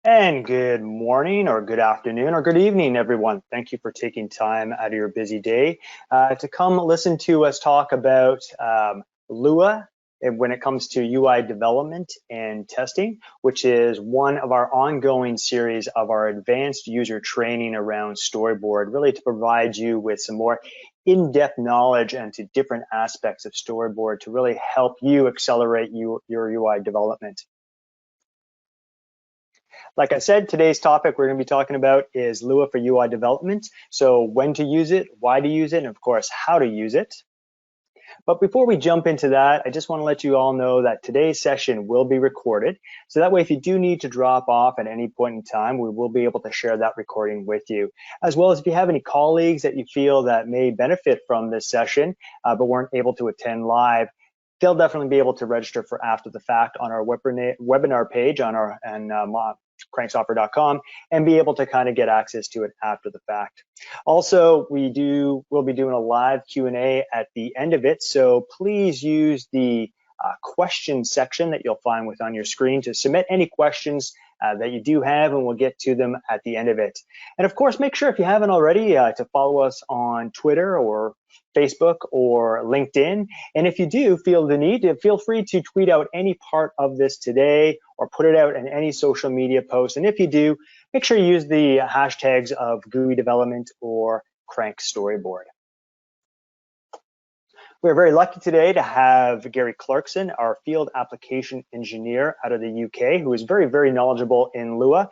And good morning or good afternoon or good evening, everyone. Thank you for taking time out of your busy day to come listen to us talk about Lua when it comes to UI development and testing, which is one of our ongoing series of our advanced user training around Storyboard, really to provide you with some more in-depth knowledge into different aspects of Storyboard to really help you accelerate your UI development. Like I said, today's topic we're going to be talking about is Lua for UI development. So when to use it, why to use it, and of course, how to use it. But before we jump into that, I just want to let you all know that today's session will be recorded. So that way, if you do need to drop off at any point in time, we will be able to share that recording with you. As well as if you have any colleagues that you feel that may benefit from this session, but weren't able to attend live, they'll definitely be able to register for after the fact on our webinar page on our cranksoftware.com and be able to kind of get access to it after the fact. Also, we'll be doing a live Q&A at the end of it, so please use the question section that you'll find on your screen to submit any questions that you do have, and we'll get to them at the end of it. And of course, make sure if you haven't already to follow us on Twitter or Facebook or LinkedIn. And if you do feel the need, feel free to tweet out any part of this today or put it out in any social media post. And if you do, make sure you use the hashtags of GUI development or Crank Storyboard. We're very lucky today to have Gary Clarkson, our field application engineer out of the UK, who is very, very knowledgeable in Lua,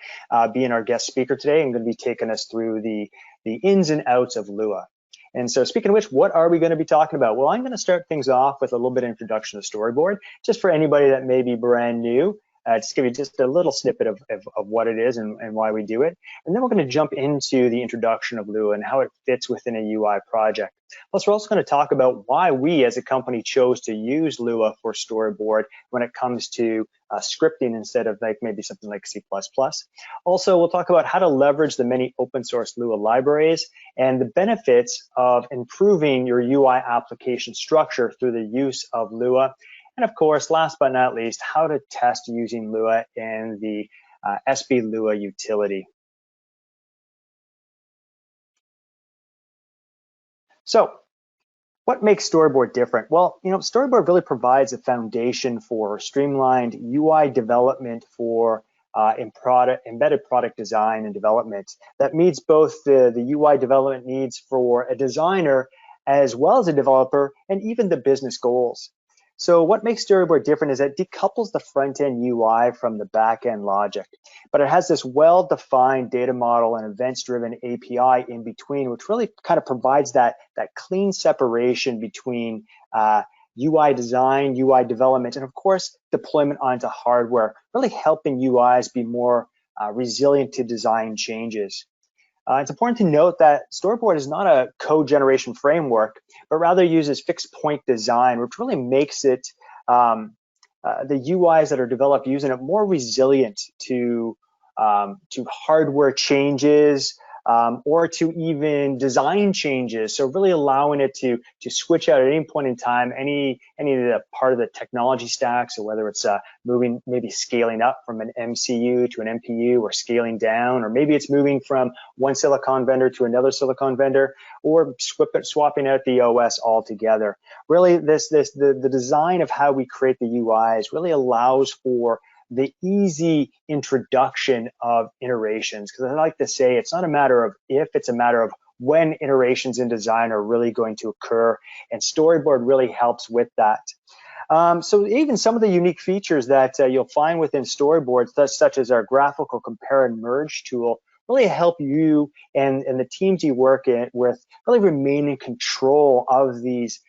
being our guest speaker today and going to be taking us through the ins and outs of Lua. And so speaking of which, what are we going to be talking about? Well, I'm going to start things off with a little bit of introduction to Storyboard, just for anybody that may be brand new. Just give you just a little snippet of what it is and why we do it. And then we're going to jump into the introduction of Lua and how it fits within a UI project. Plus, we're also going to talk about why we as a company chose to use Lua for Storyboard when it comes to scripting instead of maybe something like C++. Also, we'll talk about how to leverage the many open source Lua libraries and the benefits of improving your UI application structure through the use of Lua. And of course, last but not least, how to test using Lua in the SB Lua utility. So what makes Storyboard different? Well, Storyboard really provides a foundation for streamlined UI development for embedded product design and development that meets both the UI development needs for a designer as well as a developer and even the business goals. So what makes Storyboard different is it decouples the front-end UI from the back-end logic, but it has this well-defined data model and events-driven API in between, which really kind of provides that clean separation between UI design, UI development, and of course, deployment onto hardware, really helping UIs be more resilient to design changes. It's important to note that Storyboard is not a code generation framework, but rather uses fixed point design, which really makes it the UIs that are developed using it more resilient to hardware changes or to even design changes. So really allowing it to switch out at any point in time, any of the part of the technology stack. So whether it's moving, maybe scaling up from an MCU to an MPU, or scaling down, or maybe it's moving from one silicon vendor to another silicon vendor, or swapping out the OS altogether. Really, the design of how we create the UIs really allows for the easy introduction of iterations, because I like to say it's not a matter of if, it's a matter of when iterations in design are really going to occur, and Storyboard really helps with that. So even some of the unique features that you'll find within Storyboard, such as our graphical compare and merge tool, really help you and the teams you work with really remain in control of these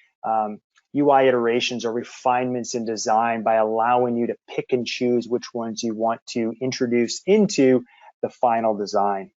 UI iterations or refinements in design by allowing you to pick and choose which ones you want to introduce into the final design.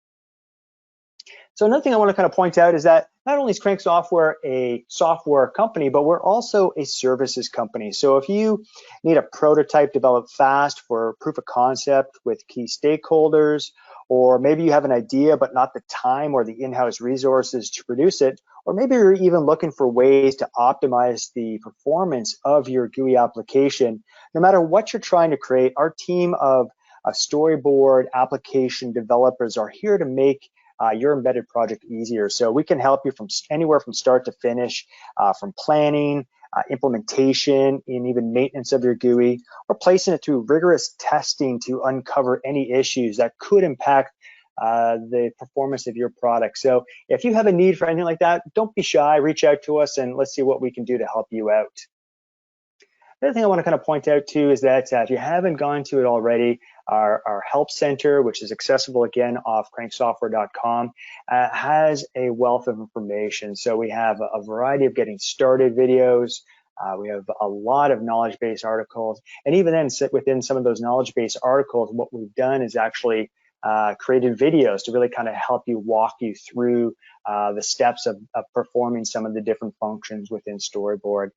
So another thing I want to kind of point out is that not only is Crank Software a software company, but we're also a services company. So if you need a prototype developed fast for proof of concept with key stakeholders, or maybe you have an idea but not the time or the in-house resources to produce it, or maybe you're even looking for ways to optimize the performance of your GUI application, no matter what you're trying to create, our team of Storyboard application developers are here to make your embedded project easier. So we can help you from anywhere from start to finish, from planning, implementation, and even maintenance of your GUI, or placing it through rigorous testing to uncover any issues that could impact the performance of your product. So if you have a need for anything like that, don't be shy, reach out to us and let's see what we can do to help you out. The other thing I want to kind of point out too is that if you haven't gone to it already, our help center, which is accessible again off cranksoftware.com, has a wealth of information. So we have a variety of getting started videos. We have a lot of knowledge base articles, and even then, within some of those knowledge base articles, what we've done is actually created videos to really kind of help you walk you through the steps of performing some of the different functions within Storyboard.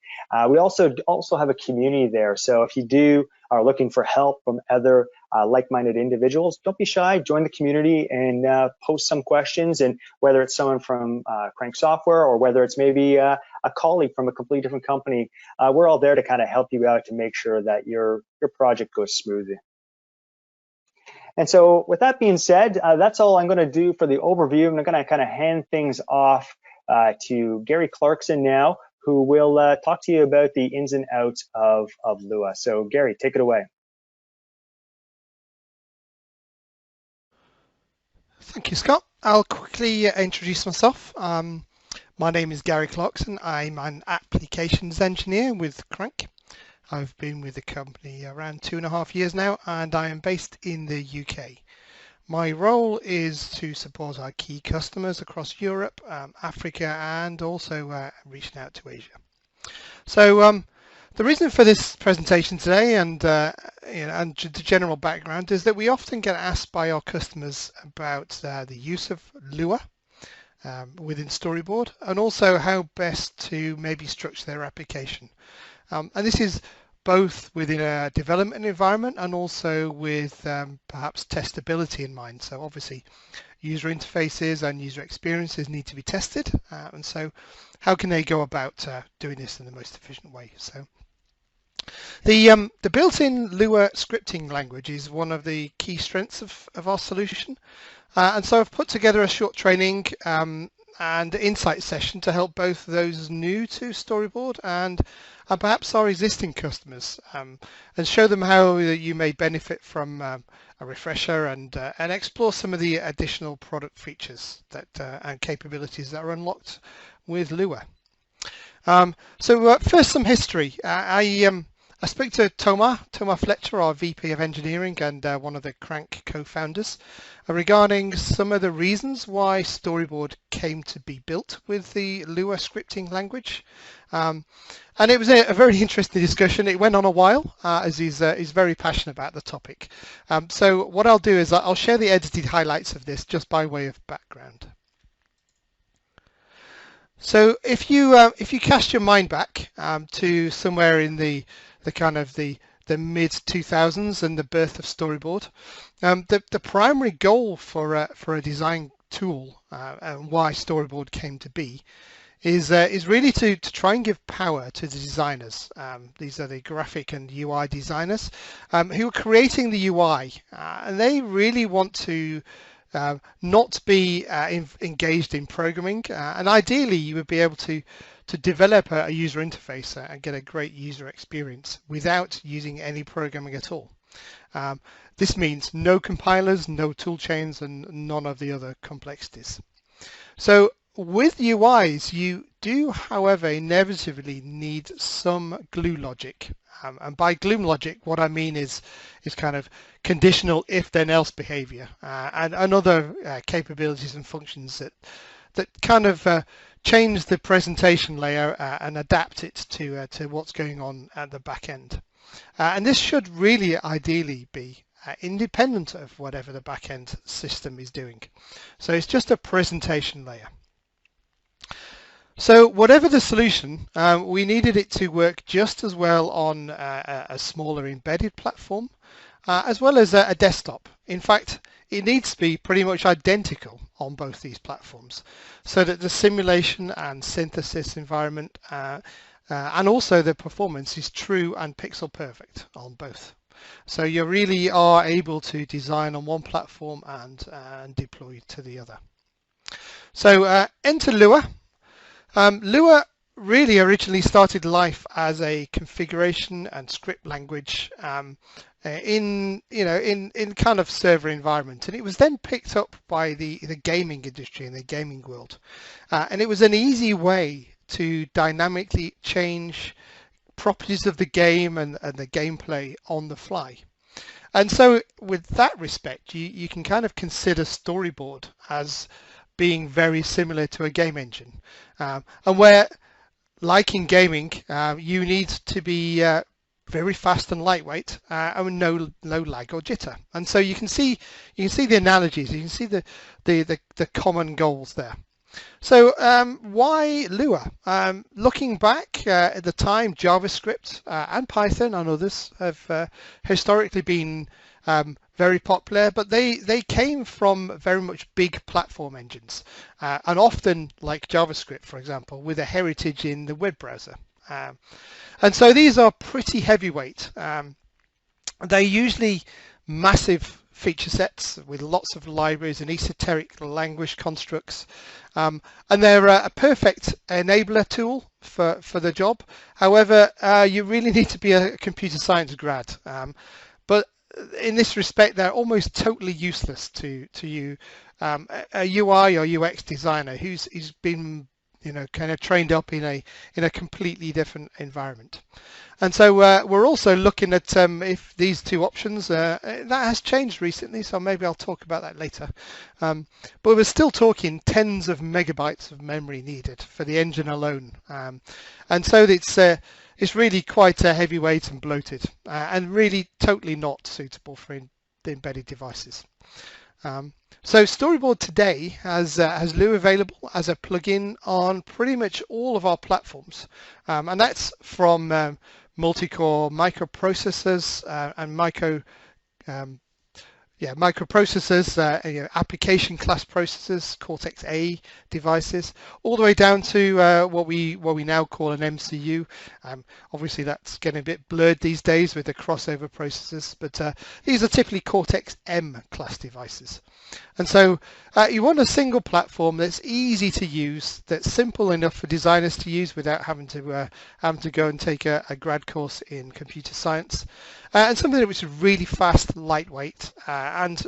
We also have a community there. So if you are looking for help from other like-minded individuals, don't be shy, join the community and post some questions. And whether it's someone from Crank Software or whether it's maybe a colleague from a completely different company, we're all there to kind of help you out to make sure that your project goes smoothly. And so with that being said, that's all I'm going to do for the overview. I'm going to kind of hand things off to Gary Clarkson now, who will talk to you about the ins and outs of Lua. So Gary, take it away. Thank you, Scott. I'll quickly introduce myself. My name is Gary Clarkson. I'm an applications engineer with Crank. I've been with the company around 2.5 years now, and I am based in the UK. My role is to support our key customers across Europe, Africa, and also reaching out to Asia. So the reason for this presentation today and the general background is that we often get asked by our customers about the use of Lua within Storyboard, and also how best to maybe structure their application. And this is both within a development environment and also with perhaps testability in mind. So obviously user interfaces and user experiences need to be tested, and so how can they go about doing this in the most efficient way? So the built-in Lua scripting language is one of the key strengths of our solution, and so I've put together a short training and insight session to help both those new to Storyboard and perhaps our existing customers, and show them how you may benefit from a refresher and explore some of the additional product features that and capabilities that are unlocked with Lua. So first, some history. I spoke to Thomas Fletcher, our VP of Engineering and one of the Crank co-founders, regarding some of the reasons why Storyboard came to be built with the Lua scripting language. And it was a very interesting discussion. It went on a while, as he's very passionate about the topic. So what I'll do is I'll share the edited highlights of this just by way of background. So if you cast your mind back to somewhere in the kind of the mid 2000s and the birth of Storyboard, the primary goal for a design tool and why Storyboard came to be is really to try and give power to the designers. These are the graphic and UI designers who are creating the UI, and they really want to not be engaged in programming, and ideally you would be able to develop a user interface and get a great user experience without using any programming at all. This means no compilers, no tool chains, and none of the other complexities. So with UIs, you do, however, inevitably need some glue logic. And by glue logic, what I mean is kind of conditional if-then-else behavior and other capabilities and functions that kind of change the presentation layer and adapt it to what's going on at the back end. And this should really ideally be independent of whatever the back end system is doing. So it's just a presentation layer. So whatever the solution, we needed it to work just as well on a smaller embedded platform, as well as a desktop. In fact, it needs to be pretty much identical on both these platforms, so that the simulation and synthesis environment and also the performance is true and pixel perfect on both. So you really are able to design on one platform and deploy to the other. So enter Lua. Lua really originally started life as a configuration and script language in kind of server environment, and it was then picked up by the gaming industry and the gaming world, and it was an easy way to dynamically change properties of the game and the gameplay on the fly. And so with that respect, you can kind of consider Storyboard as being very similar to a game engine, and where, like in gaming, you need to be very fast and lightweight, and no lag or jitter. And so you can see the analogies, you can see the common goals there. So why Lua? Looking back at the time, JavaScript and Python and others have historically been very popular, but they came from very much big platform engines, and often, like JavaScript, for example, with a heritage in the web browser. And so these are pretty heavyweight. They're usually massive feature sets with lots of libraries and esoteric language constructs, and they're a perfect enabler tool for the job. However, you really need to be a computer science grad, but in this respect, they're almost totally useless to you, a UI or UX designer who's been kind of trained up in a completely different environment. And so we're also looking at if these two options, that has changed recently, so maybe I'll talk about that later. But we're still talking tens of megabytes of memory needed for the engine alone. And so it's really quite heavyweight and bloated, and really totally not suitable for the embedded devices. So Storyboard today has Lua available as a plugin on pretty much all of our platforms, and that's from multi-core microprocessors and microprocessors, application class processors, Cortex-A devices, all the way down to what we now call an MCU. Obviously, that's getting a bit blurred these days with the crossover processors, but these are typically Cortex-M class devices. And so you want a single platform that's easy to use, that's simple enough for designers to use without having to go and take a grad course in computer science, and something that was really fast, lightweight, and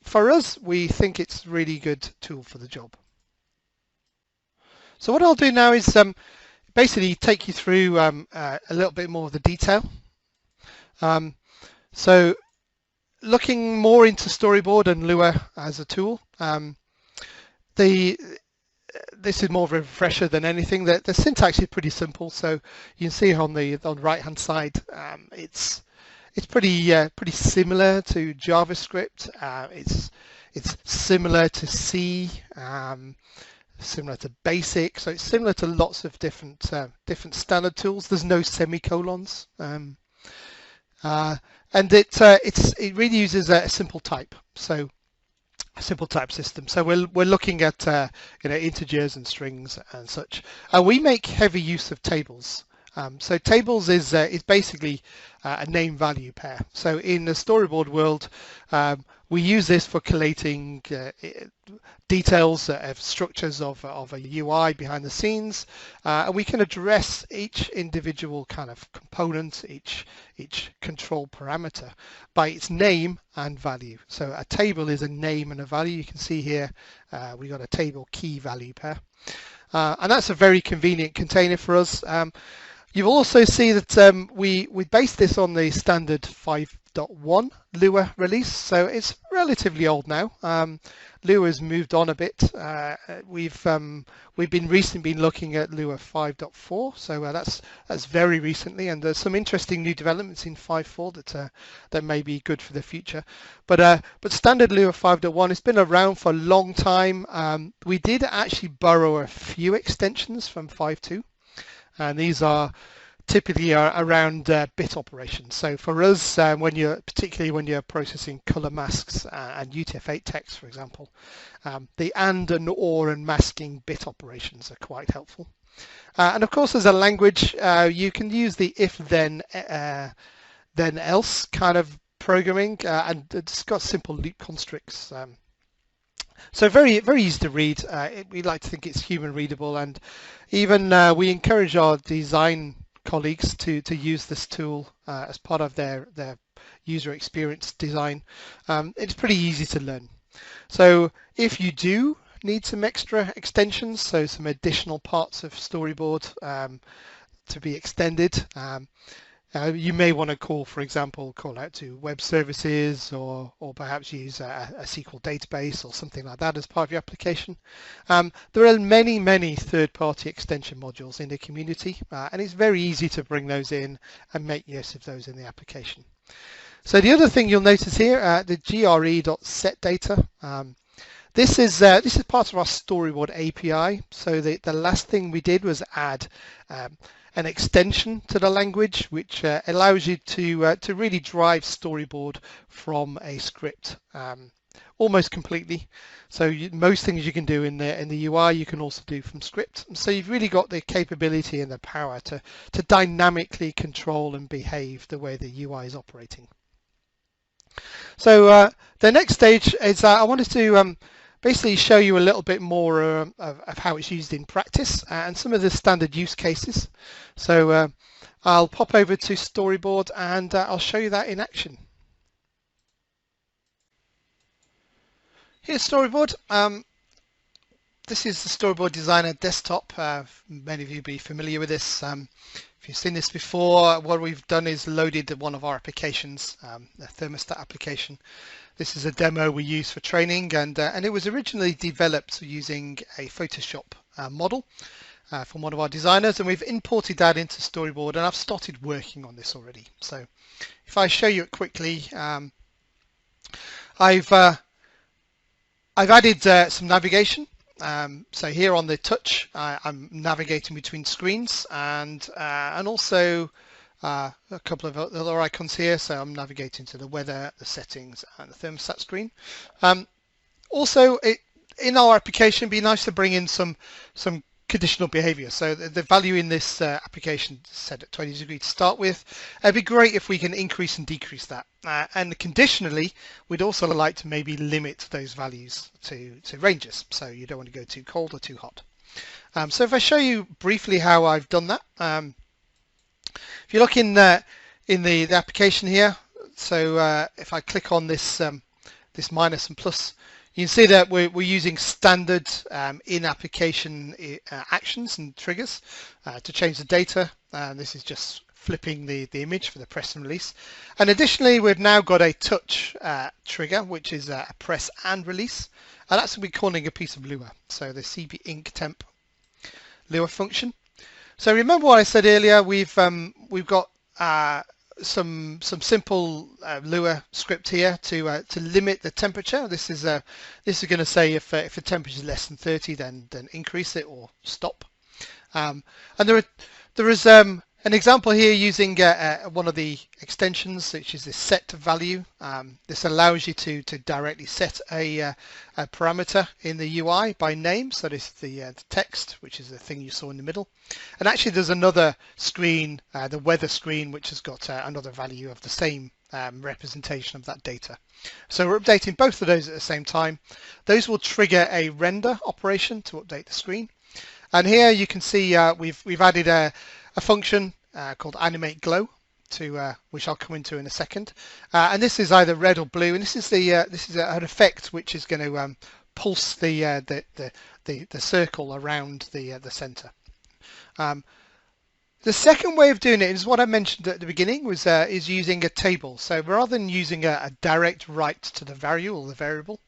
for us, we think it's a really good tool for the job. So what I'll do now is basically take you through a little bit more of the detail. So looking more into Storyboard and Lua as a tool, this is more of a refresher than anything. The syntax is pretty simple, so you can see on the right hand side, it's pretty similar to JavaScript. It's similar to C, similar to BASIC, so it's similar to lots of different standard tools. There's no semicolons. And it really uses a simple type, so a simple type system. So we're looking at integers and strings and such. We make heavy use of tables. So tables is basically a name value pair. So in the Storyboard world, we use this for collating details of structures of a UI behind the scenes, and we can address each individual kind of component, each control parameter by its name and value. So a table is a name and a value. You can see here we got a table key value pair, and that's a very convenient container for us. You'll also see that we based this on the standard 5.1 Lua release, so it's relatively old now. Lua's moved on a bit. We've recently been looking at Lua 5.4, so that's very recently, and there's some interesting new developments in 5.4 that may be good for the future. But standard Lua 5.1 has been around for a long time. We did actually borrow a few extensions from 5.2. And these are typically around bit operations. So for us, particularly when you're processing color masks and UTF-8 text, for example, the and or and masking bit operations are quite helpful. And of course, as a language, you can use the if-then then else kind of programming, and it's got simple loop constructs. So very easy to read. We like to think it's human readable, and even we encourage our design colleagues to use this tool as part of their user experience design. It's pretty easy to learn. So if you do need some extra extensions, so some additional parts of Storyboard to be extended, you may want to for example, call out to web services, or perhaps use a SQL database or something like that as part of your application. There are many third-party extension modules in the community, and it's very easy to bring those in and make use of those in the application. So the other thing you'll notice here, the gre.setData. This is part of our Storyboard API. So the last thing we did was add an extension to the language, which allows you to really drive Storyboard from a script almost completely. So most things you can do in the UI, you can also do from script. So you've really got the capability and the power to dynamically control and behave the way the UI is operating. So the next stage is I wanted to basically show you a little bit more of how it's used in practice and some of the standard use cases. So I'll pop over to Storyboard and I'll show you that in action. Here's Storyboard. This is the Storyboard Designer desktop. Many of you will be familiar with this. If you've seen this before, what we've done is loaded one of our applications, the thermostat application. This is a demo we use for training, and it was originally developed using a Photoshop model from one of our designers, and we've imported that into Storyboard, and I've started working on this already. So if I show you it quickly, I've added some navigation. So here on the touch, I'm navigating between screens, and also a couple of other icons here. So I'm navigating to the weather, the settings, and the thermostat screen. Also, in our application, it'd be nice to bring in some conditional behavior. So the value in this application is set at 20 degrees to start with. It'd be great if we can increase and decrease that. And conditionally, we'd also like to maybe limit those values to ranges. So you don't want to go too cold or too hot. So if I show you briefly how I've done that. If you look in the application here, so if I click on this this minus and plus, you can see that we're using standard in-application actions and triggers to change the data. This is just flipping the image for the press and release. And additionally, we've now got a touch trigger, which is a press and release. And that's what we're calling a piece of Lua. So the CB Ink temp Lua function. So remember what I said earlier, we've got some simple Lua script here to limit the temperature. This is going to say if the temperature is less than 30, then increase it or stop. And there is an example here using one of the extensions, which is this set value. This allows you to directly set a parameter in the UI by name. So this is the text, which is the thing you saw in the middle. And actually there's another screen, the weather screen, which has got another value of the same representation of that data. So we're updating both of those at the same time. Those will trigger a render operation to update the screen. And here you can see we've added a function called Animate Glow, which I'll come into in a second. And this is either red or blue, and this is an effect which is going to pulse the circle around the center. The second way of doing it is what I mentioned at the beginning, is using a table. So rather than using a direct write to the variable or the variable,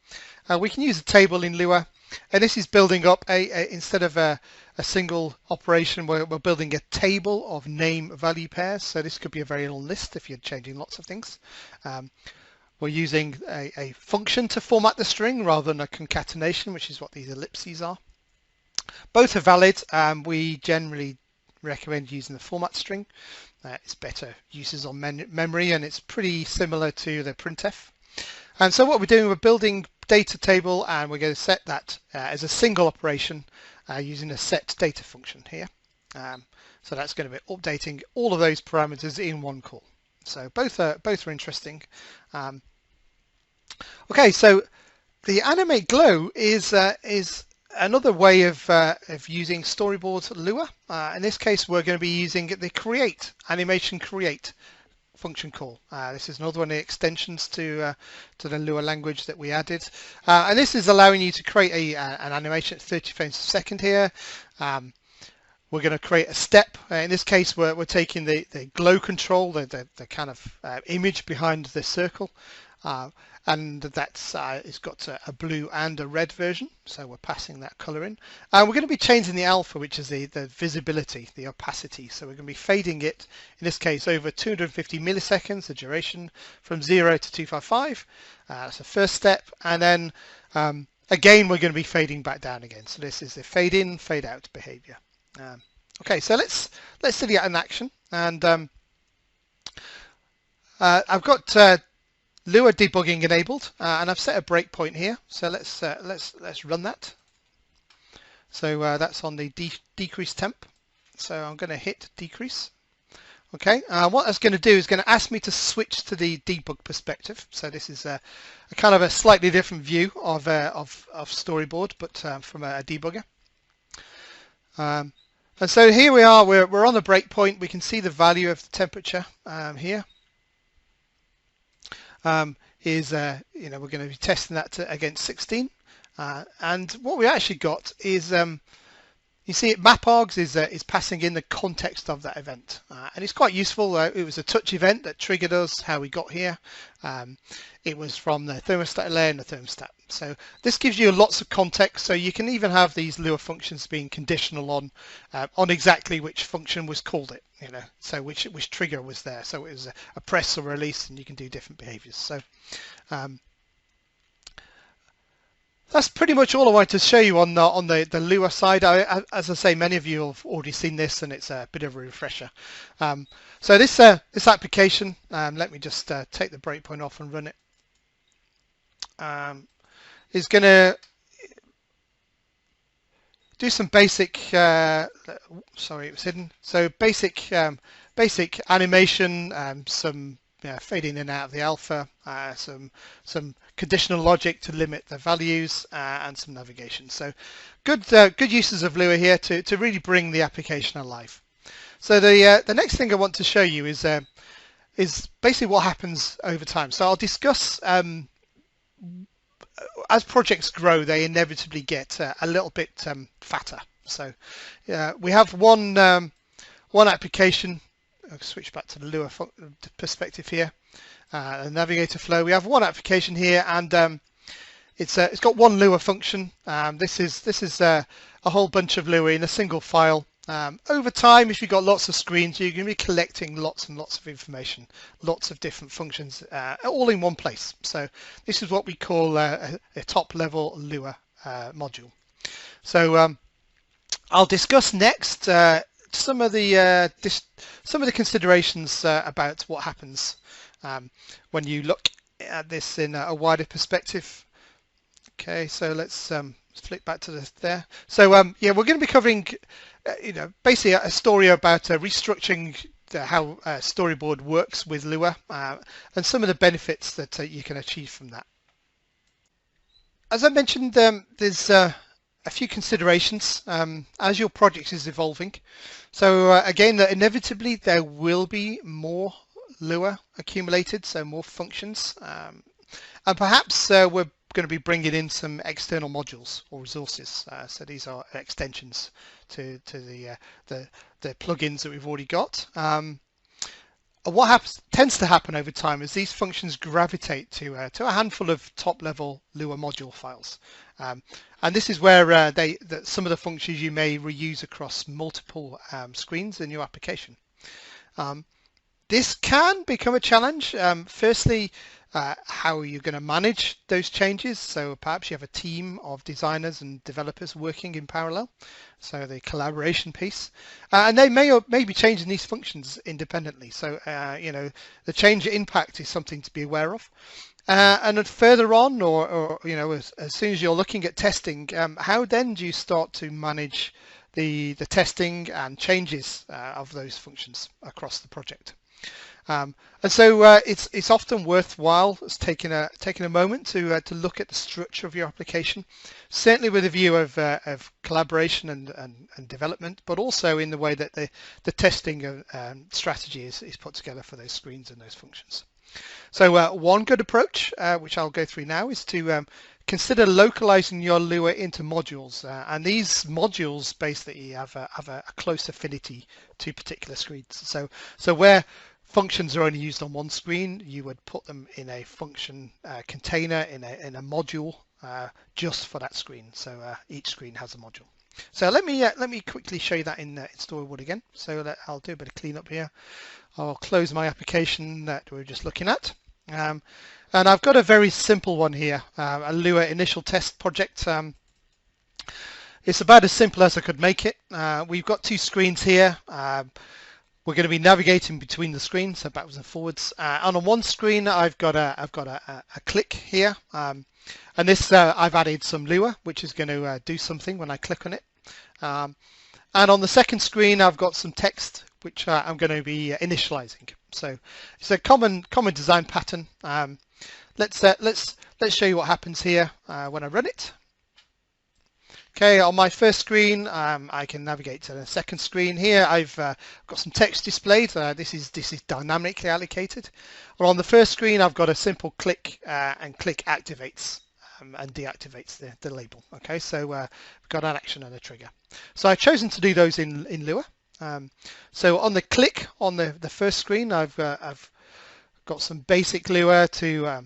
we can use a table in Lua. And this is building up instead of a single operation, we're building a table of name value pairs. So this could be a very long list if you're changing lots of things. We're using a function to format the string rather than a concatenation, which is what these ellipses are. Both are valid. We generally recommend using the format string. It's better uses on memory, and it's pretty similar to the printf. And so what we're doing, we're building data table, and we're going to set that as a single operation using a set data function here. So that's going to be updating all of those parameters in one call. So both are interesting. Okay, so the Animate Glow is another way of using Storyboard Lua. In this case, we're going to be using the create animation create function call. This is another one of the extensions to the Lua language that we added, and this is allowing you to create an animation at 30 frames a second here. We're going to create a step. In this case, we're taking the glow control, the kind of image behind the circle, and that's it's got a blue and a red version, so we're passing that color in. We're going to be changing the alpha, which is the visibility, the opacity. So we're going to be fading it, in this case, over 250 milliseconds, the duration from 0 to 255. That's the first step, and then again we're going to be fading back down again. So this is the fade in, fade out behavior. Okay, so let's see that in action, and I've got Lua debugging enabled, and I've set a breakpoint here. So let's run that. So that's on the decrease temp. So I'm going to hit decrease. Okay, what that's going to do is going to ask me to switch to the debug perspective. So this is a kind of a slightly different view of Storyboard, but from a debugger. And so here we are, we're on the breakpoint. We can see the value of the temperature here. You know, we're going to be testing that against 16. And what we actually got is, you see, mapargs is passing in the context of that event, and it's quite useful. It was a touch event that triggered us how we got here. It was from the thermostat layer and the thermostat. So this gives you lots of context. So you can even have these Lua functions being conditional on exactly which function was called it. You know, so which trigger was there. So it was a press or release, and you can do different behaviors. So that's pretty much all I wanted to show you on the Lua side. As I say, many of you have already seen this, and it's a bit of a refresher. So this application, let me just take the breakpoint off and run it. Is going to do some basic. Sorry, it was hidden. So basic animation, some fading in and out of the alpha, some conditional logic to limit the values, and some navigation. So good uses of Lua here to really bring the application alive. So the next thing I want to show you is basically what happens over time. So I'll discuss as projects grow, they inevitably get a little bit fatter. So we have one application. I'll switch back to the Lua perspective here, the navigator flow. We have one application here, and it's got one Lua function. This is a whole bunch of Lua in a single file. Over time, if you've got lots of screens, you're going to be collecting lots and lots of information, lots of different functions, all in one place. So this is what we call a top-level Lua module. So I'll discuss next some of the considerations about what happens when you look at this in a wider perspective. Okay, so let's flick back to there. So yeah, we're going to be covering basically a story about restructuring how Storyboard works with Lua, and some of the benefits that you can achieve from that. As I mentioned, there's a few considerations as your project is evolving. So again, inevitably there will be more Lua accumulated, so more functions, and perhaps we're going to be bringing in some external modules or resources. So these are extensions to the plugins that we've already got. What tends to happen over time is these functions gravitate to a handful of top-level Lua module files, and this is where some of the functions you may reuse across multiple screens in your application. This can become a challenge. Firstly, how are you going to manage those changes? So perhaps you have a team of designers and developers working in parallel, so the collaboration piece, and they may be changing these functions independently. So the change impact is something to be aware of. And then further on, or as soon as you're looking at testing, how then do you start to manage the testing and changes of those functions across the project? And so it's often worthwhile taking a moment to look at the structure of your application, certainly with a view of collaboration and development, but also in the way that the testing strategy is put together for those screens and those functions. So one good approach, which I'll go through now, is to consider localizing your Lua into modules, and these modules basically have a close affinity to particular screens. So where functions are only used on one screen, you would put them in a function container in a module just for that screen. So each screen has a module. So let me quickly show you that in Storyboard again. So I'll do a bit of cleanup here. I'll close my application that we were just looking at. And I've got a very simple one here, a Lua initial test project. It's about as simple as I could make it. We've got two screens here. We're going to be navigating between the screens, so backwards and forwards. And on one screen, I've got a click here, and this I've added some Lua, which is going to do something when I click on it. And on the second screen, I've got some text, which I'm going to be initializing. So it's a common design pattern. Let's show you what happens here when I run it. Okay, on my first screen, I can navigate to the second screen. Here, I've got some text displayed. This is dynamically allocated. Or on the first screen, I've got a simple click, and click activates and deactivates the label. Okay, so we've got an action and a trigger. So I've chosen to do those in Lua. So on the click on the first screen, I've got some basic Lua to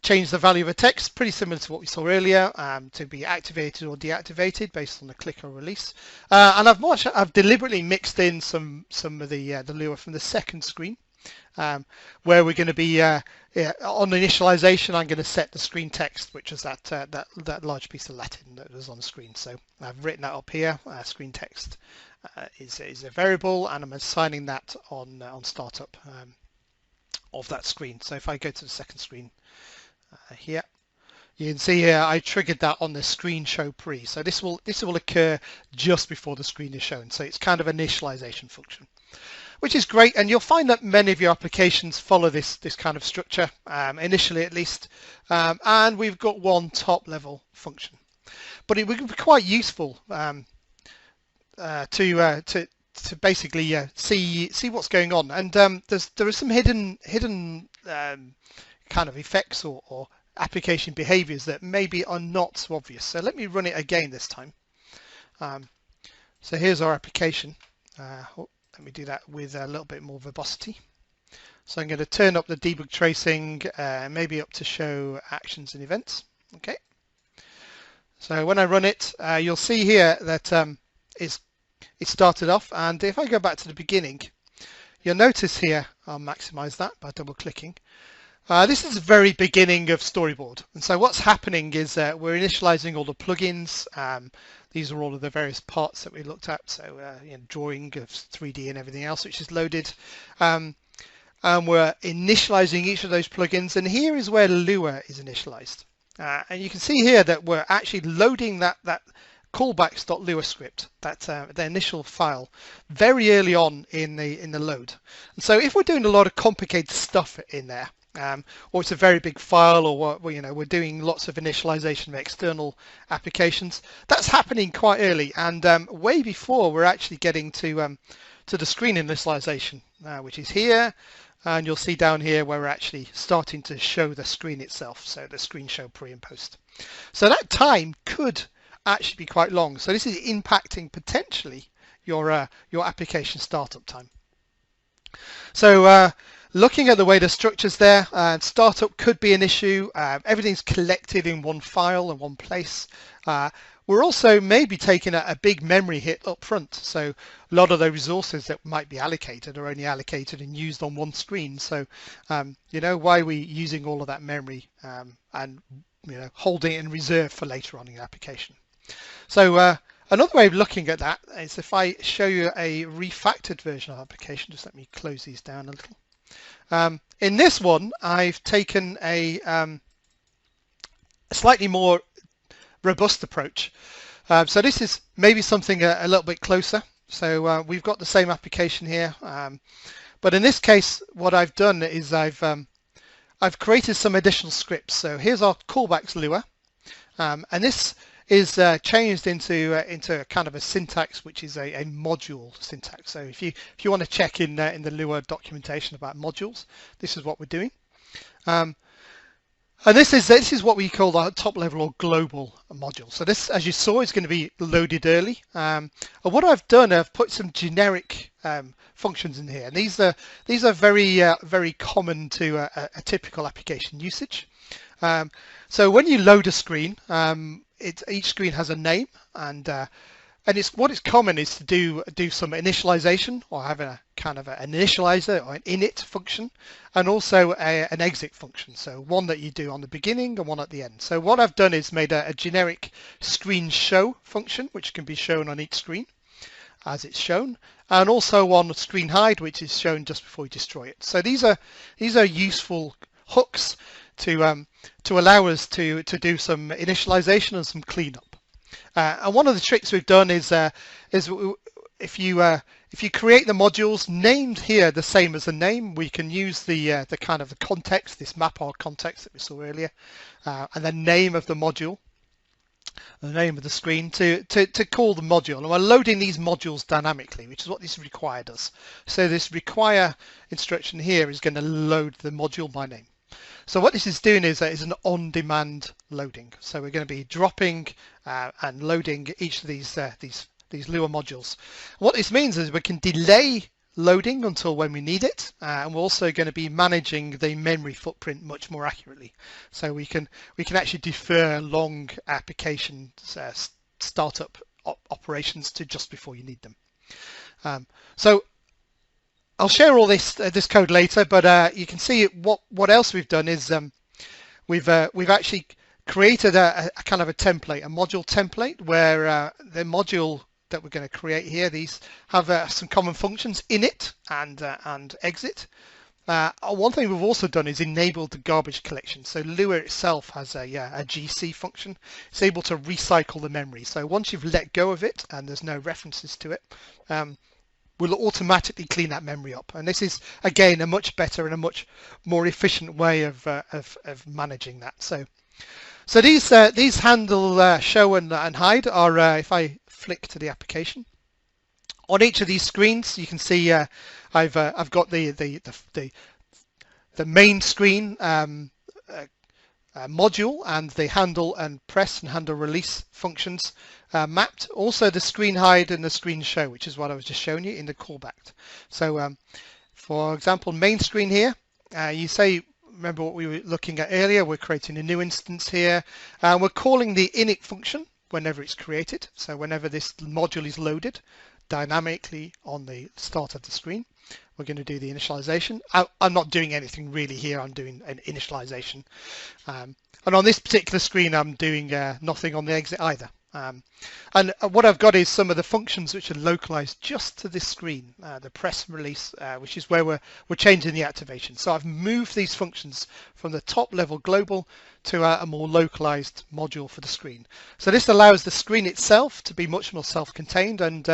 change the value of a text, pretty similar to what we saw earlier, to be activated or deactivated based on the click or release. And I've deliberately mixed in some of the Lua from the second screen, where we're going to be on initialization. I'm going to set the screen text, which is that large piece of Latin that was on the screen. So I've written that up here. Screen text is a variable, and I'm assigning that on startup of that screen. So if I go to the second screen here, you can see here I triggered that on the screen show pre. So this will occur just before the screen is shown. So it's kind of an initialization function, which is great. And you'll find that many of your applications follow this kind of structure, initially at least. And we've got one top level function, but it would be quite useful to basically see what's going on. And there are some hidden kind of effects or application behaviors that maybe are not so obvious. So let me run it again this time. So here's our application. Let me do that with a little bit more verbosity. So I'm going to turn up the debug tracing, maybe up to show actions and events. Okay. So when I run it, you'll see here that it started off, and if I go back to the beginning, you'll notice here, I'll maximize that by double clicking. This is the very beginning of Storyboard, and so what's happening is we're initializing all the plugins. These are all of the various parts that we looked at, so drawing of 3D and everything else, which is loaded. And we're initializing each of those plugins, and here is where Lua is initialized. And you can see here that we're actually loading that callbacks.lua script, the initial file, very early on in the load. And so if we're doing a lot of complicated stuff in there, or it's a very big file, or we're doing lots of initialization of external applications, that's happening quite early, and way before we're actually getting to the screen initialization, which is here. And you'll see down here where we're actually starting to show the screen itself, so the screen show pre and post. So that time could actually be quite long. So this is impacting potentially your application startup time. So looking at the way the structure's there, startup could be an issue. Everything's collected in one file in one place. We're also maybe taking a big memory hit up front. So a lot of the resources that might be allocated are only allocated and used on one screen. So why are we using all of that memory and holding it in reserve for later on in the application? So another way of looking at that is if I show you a refactored version of the application. Just let me close these down a little. In this one, I've taken a slightly more robust approach. So this is maybe something a little bit closer. So we've got the same application here, But in this case, what I've done is I've created some additional scripts. So here's our callbacks Lua, and this is changed into a kind of a syntax, which is a module syntax. So if you want to check in the Lua documentation about modules, this is what we're doing. And this is what we call the top level or global module. So this, as you saw, is going to be loaded early. And what I've done, I've put some generic functions in here, and these are very common to a typical application usage. So when you load a screen, each screen has a name, and what's common is to do some initialization, or have a kind of an initializer or an init function, and also an exit function. So one that you do on the beginning and one at the end. So what I've done is made a generic screen show function, which can be shown on each screen as it's shown, and also on screen hide, which is shown just before you destroy it. So these are useful hooks to allow us to do some initialization and some cleanup. And one of the tricks we've done is if you create the modules named here the same as the name, we can use the kind of the context, this map-R context that we saw earlier, and the name of the module, the name of the screen to call the module. And we're loading these modules dynamically, which is what this require does. So this require instruction here is going to load the module by name. So what this is doing is an on-demand loading. So we're going to be dropping and loading each of these Lua modules. What this means is we can delay loading until when we need it, and we're also going to be managing the memory footprint much more accurately. So we can actually defer long application startup operations to just before you need them. So I'll share all this code later, but you can see what else we've done is we've actually created a kind of a template, a module template, where the module that we're going to create here, these have some common functions in it and exit. One thing we've also done is enabled the garbage collection. So Lua itself has a GC function. It's able to recycle the memory. So once you've let go of it and there's no references to it, will automatically clean that memory up. And this is, again, a much better and a much more efficient way of managing that. So these handle show and hide are, if I flick to the application, on each of these screens, you can see I've got the main screen module and the handle and press and handle release functions mapped. Also the screen hide and the screen show, which is what I was just showing you in the callback. So for example, main screen here, remember what we were looking at earlier, we're creating a new instance here, and we're calling the init function whenever it's created. So whenever this module is loaded dynamically on the start of the screen, we're going to do the initialization. I'm not doing anything really here, I'm doing an initialization. And on this particular screen, I'm doing nothing on the exit either. And what I've got is some of the functions which are localized just to this screen, the press and release, which is where we're changing the activation. So I've moved these functions from the top level global to a more localized module for the screen. So this allows the screen itself to be much more self-contained, and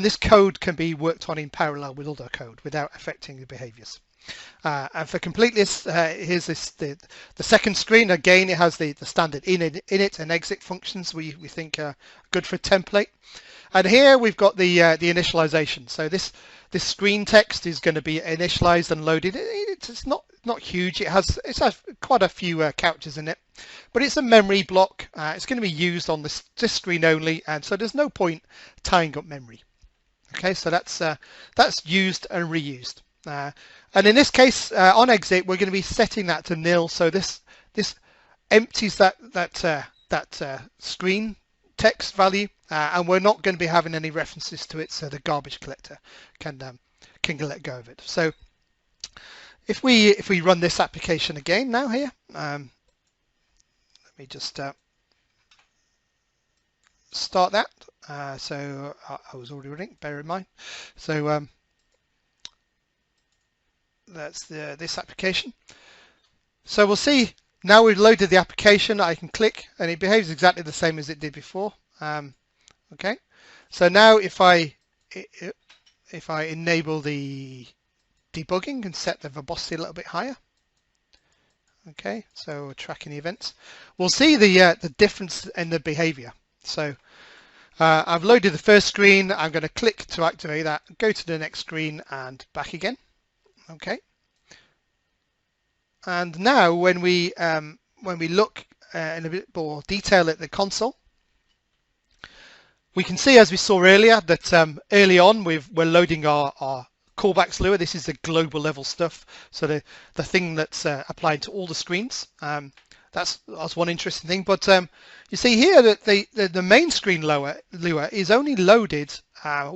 this code can be worked on in parallel with other code without affecting the behaviors. And for completeness, here's the second screen. Again, it has the standard init and exit functions we think are good for a template. And here we've got the initialization. So this screen text is going to be initialized and loaded. It's not huge. It has quite a few characters in it, but it's a memory block. It's going to be used on this screen only, and so there's no point tying up memory. Okay, so that's used and reused. And in this case, on exit, we're going to be setting that to nil. So this empties that screen text value, and we're not going to be having any references to it, so the garbage collector can let go of it. So if we run this application again now here, let me just start that. So I was already running, bear in mind. So that's this application. So we'll see now we've loaded the application. I can click and it behaves exactly the same as it did before. Okay, so now if I enable the debugging and set the verbosity a little bit higher. Okay, so we're tracking the events. We'll see the difference in the behavior. So I've loaded the first screen. I'm going to click to activate that, go to the next screen and back again. Okay. And now when we look in a bit more detail at the console, we can see, as we saw earlier, that early on we're loading our callbacks Lua. This is the global level stuff, so the thing that's applied to all the screens. That's one interesting thing. But you see here that the main screen Lua is only loaded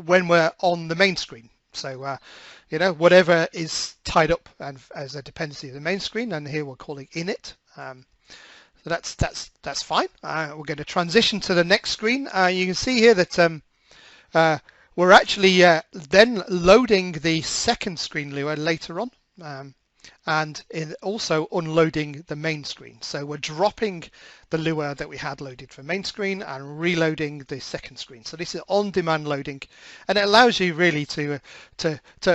when we're on the main screen. So you know, whatever is tied up and as a dependency of the main screen, and here we're calling init. So that's fine. We're going to transition to the next screen. You can see here that we're actually then loading the second screen Lua later on, and also unloading the main screen. So we're dropping the Lua that we had loaded for main screen and reloading the second screen. So this is on-demand loading, and it allows you really to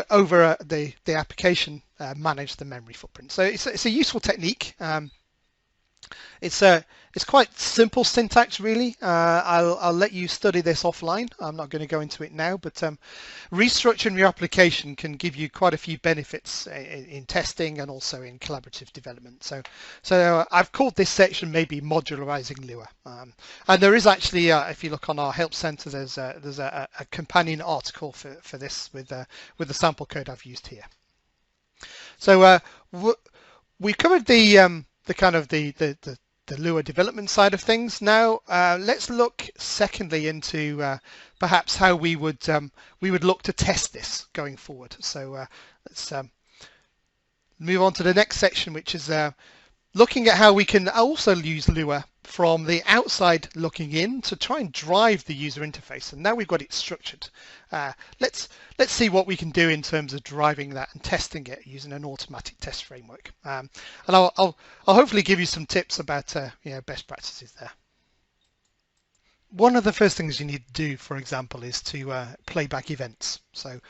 over the application manage the memory footprint. So it's a useful technique. It's quite simple syntax, really. I'll let you study this offline. I'm not going to go into it now, but restructuring your application can give you quite a few benefits in testing and also in collaborative development. So I've called this section maybe modularizing Lua. And there is actually, if you look on our help center, there's a companion article for this with the sample code I've used here. So we covered the kind of the Lua development side of things. Now let's look secondly into perhaps how we would look to test this going forward. So let's move on to the next section, which is looking at how we can also use Lua from the outside looking in to try and drive the user interface. And now we've got it structured. Let's see what we can do in terms of driving that and testing it using an automatic test framework. And I'll hopefully give you some tips about best practices there. One of the first things you need to do, for example, is to playback events. So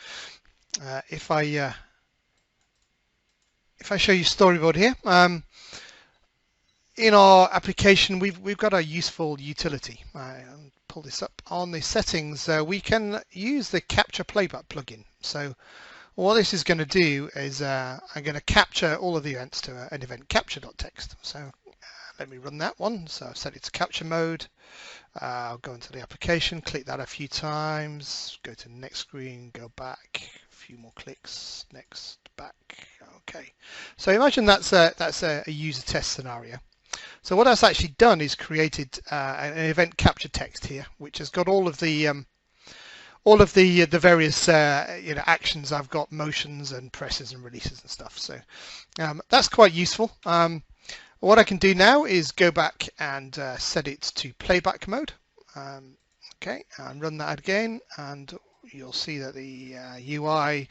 if I show you Storyboard here. In our application, we've got a useful utility. I'll pull this up. On the settings, we can use the Capture Playback plugin. So what this is going to do is I'm going to capture all of the events to an event capture.txt. So let me run that one. So I've set it to capture mode. I'll go into the application, click that a few times, go to the next screen, go back, a few more clicks, next, back. Okay. So imagine that's a user test scenario. So what that's actually done is created an event capture text here, which has got all of the various actions. I've got motions and presses and releases and stuff. So that's quite useful. What I can do now is go back and set it to playback mode. Okay, and run that again, and you'll see that the UI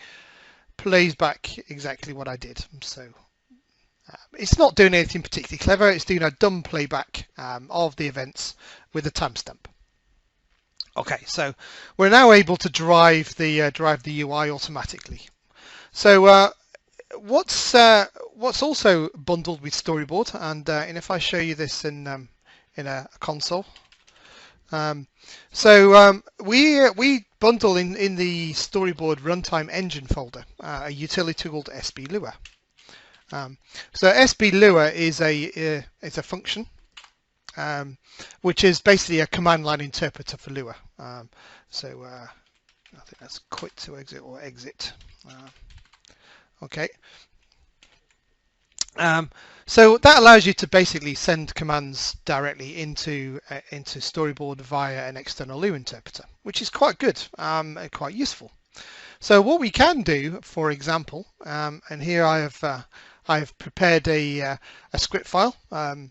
plays back exactly what I did. So it's not doing anything particularly clever. It's doing a dumb playback of the events with a timestamp. Okay, so we're now able to drive the UI automatically. So what's also bundled with Storyboard, and if I show you this in a console, we bundle in the Storyboard runtime engine folder a utility called SB Lua. So SB Lua is a function which is basically a command line interpreter for Lua. I think that's quit to exit or exit. Okay. So that allows you to basically send commands directly into Storyboard via an external Lua interpreter, which is quite good and quite useful. So what we can do, for example, and here I have prepared a script file, and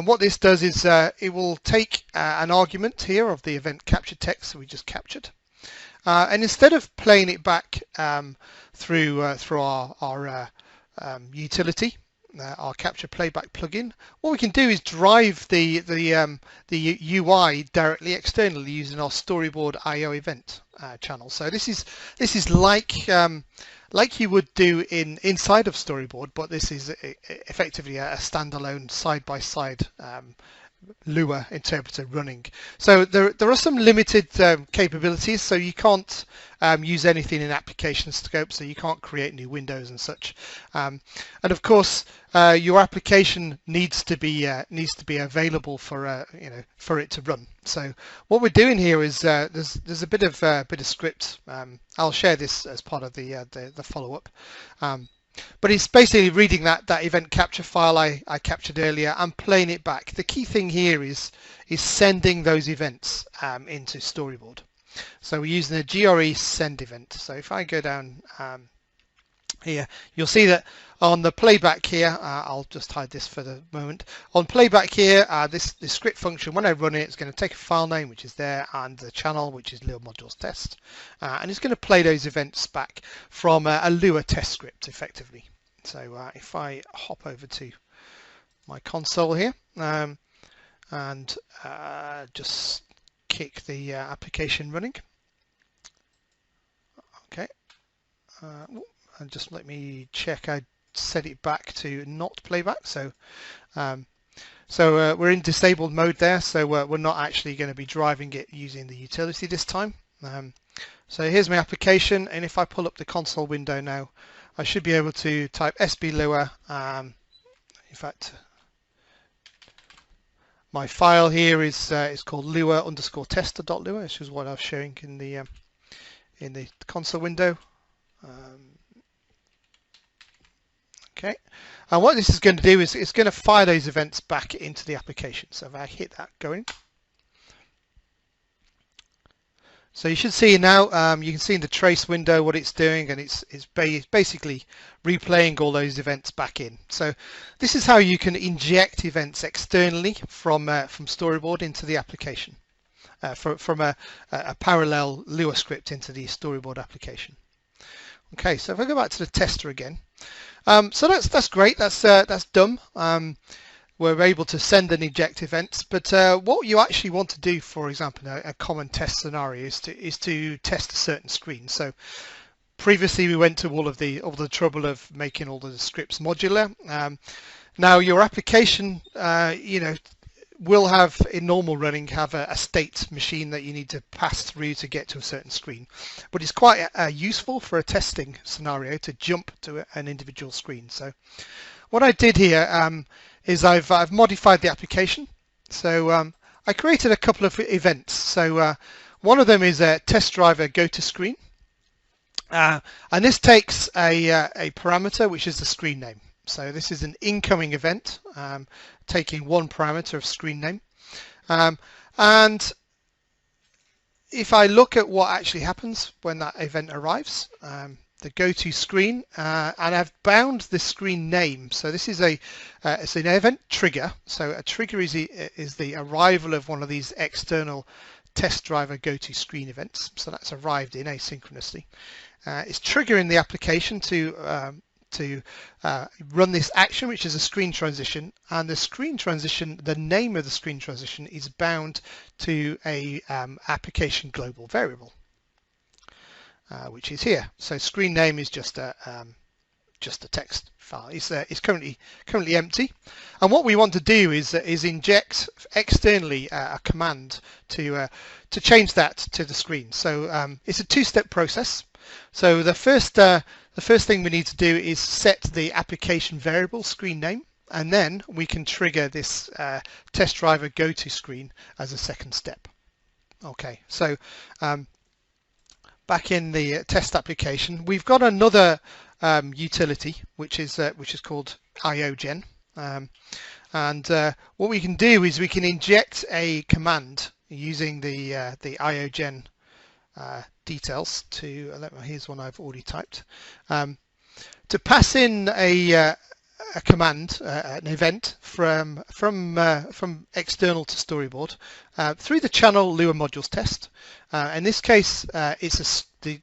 what this does is it will take an argument here of the event capture text that we just captured, and instead of playing it back through our utility, our capture playback plugin, what we can do is drive the UI directly externally using our Storyboard IO event channel. So this is like like you would do inside of Storyboard, but this is effectively a standalone side-by-side Lua interpreter running. So there are some limited capabilities, so you can't use anything in application scope, so you can't create new windows and such. And of course, your application needs to be available for for it to run. So what we're doing here is there's a bit of script. I'll share this as part of the follow-up. But it's basically reading that event capture file I captured earlier and playing it back. The key thing here is sending those events into Storyboard. So we're using a GRE send event. So if I go down here, you'll see that on the playback here, I'll just hide this for the moment. On playback here, this script function, when I run it, it's going to take a file name, which is there, and the channel, which is Lua modules test, and it's going to play those events back from a Lua test script, effectively. So if I hop over to my console here and just kick the application running. Okay. And just let me check I set it back to not playback. So we're in disabled mode there, so we're not actually going to be driving it using the utility this time. So here's my application, and if I pull up the console window now, I should be able to type SB Lua. In fact, my file here is called Lua_tester.lua, which is what I was showing in the console window. Okay, and what this is going to do is it's going to fire those events back into the application. So if I hit that going, so you should see now, you can see in the trace window what it's doing, and it's basically replaying all those events back in. So this is how you can inject events externally from Storyboard into the application, from a parallel Lua script into the Storyboard application. Okay, so if I go back to the tester again, so that's great. That's done. We're able to send and eject events, but what you actually want to do, for example, a common test scenario is to test a certain screen. So previously we went to all the trouble of making all the scripts modular. Now your application, will have, in normal running, have a state machine that you need to pass through to get to a certain screen, but it's quite useful for a testing scenario to jump to an individual screen. So what I did here is I've modified the application. So I created a couple of events. So one of them is a test driver go to screen, and this takes a parameter which is the screen name. So this is an incoming event taking one parameter of screen name, and if I look at what actually happens when that event arrives, the go-to screen, and I've bound the screen name. So this is it's an event trigger. So a trigger is the arrival of one of these external test driver go-to screen events. So that's arrived in asynchronously. It's triggering the application to run this action, which is a screen transition, and the screen transition, the name of the screen transition is bound to a application global variable, which is here. So screen name is just a text file. It's currently empty, and what we want to do is inject externally a command to change that to the screen. So it's a two-step process. So the first thing we need to do is set the application variable screen name, and then we can trigger this test driver go to screen as a second step. Okay, so back in the test application, we've got another utility which is called Iogen, and what we can do is we can inject a command using the Iogen details to here's one I've already typed, to pass in a command, an event from external to Storyboard through the channel Lua modules test. In this case, it's the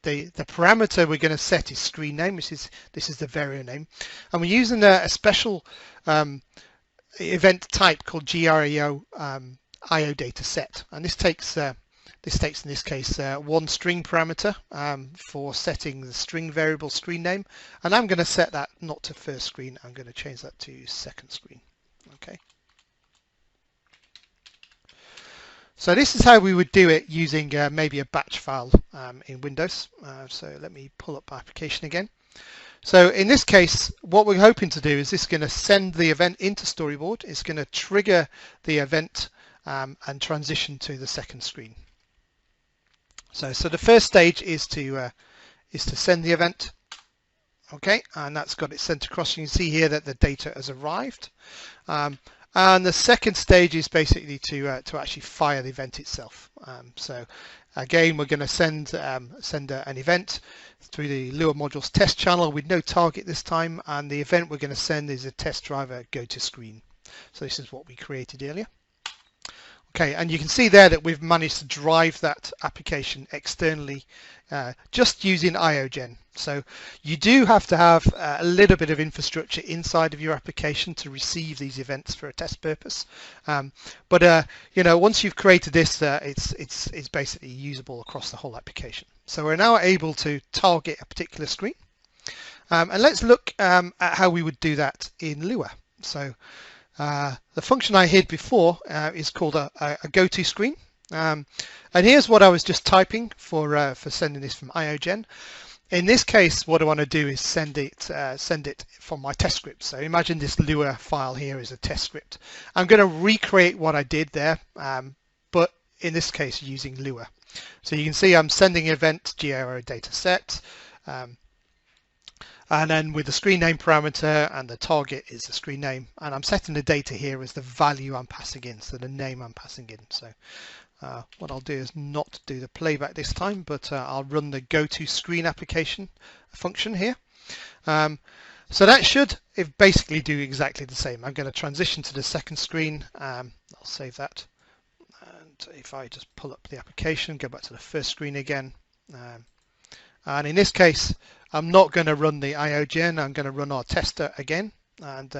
parameter we're going to set is screen name. This is the variable name, and we're using a special event type called GREO IO data set, and this takes This takes, in this case, one string parameter for setting the string variable screen name, and I'm going to set that not to first screen. I'm going to change that to second screen. Okay. So this is how we would do it using maybe a batch file in Windows. So let me pull up my application again. So in this case, what we're hoping to do is this is going to send the event into Storyboard. It's going to trigger the event and transition to the second screen. So the first stage is to send the event. Okay, and that's got it sent across. You can see here that the data has arrived. And the second stage is basically to actually fire the event itself. So again, we're going to send an event through the Lua modules test channel with no target this time, and the event we're going to send is a test driver go to screen. So this is what we created earlier. Okay, and you can see there that we've managed to drive that application externally just using Iogen. So you do have to have a little bit of infrastructure inside of your application to receive these events for a test purpose. But you know, once you've created this, it's basically usable across the whole application. So we're now able to target a particular screen, and let's look at how we would do that in Lua. So the function I hid before is called a go-to screen, and here's what I was just typing for sending this from Iogen. In this case, what I want to do is send it from my test script. So imagine this Lua file here is a test script. I'm going to recreate what I did there, but in this case using Lua. So you can see I'm sending event GUI data set. And then with the screen name parameter, and the target is the screen name, and I'm setting the data here as the value I'm passing in, so the name I'm passing in. So what I'll do is not do the playback this time, but I'll run the go to screen application function here. So that should basically do exactly the same. I'm going to transition to the second screen. I'll save that. And if I just pull up the application, go back to the first screen again. And in this case, I'm not going to run the Iogen, I'm going to run our tester again. And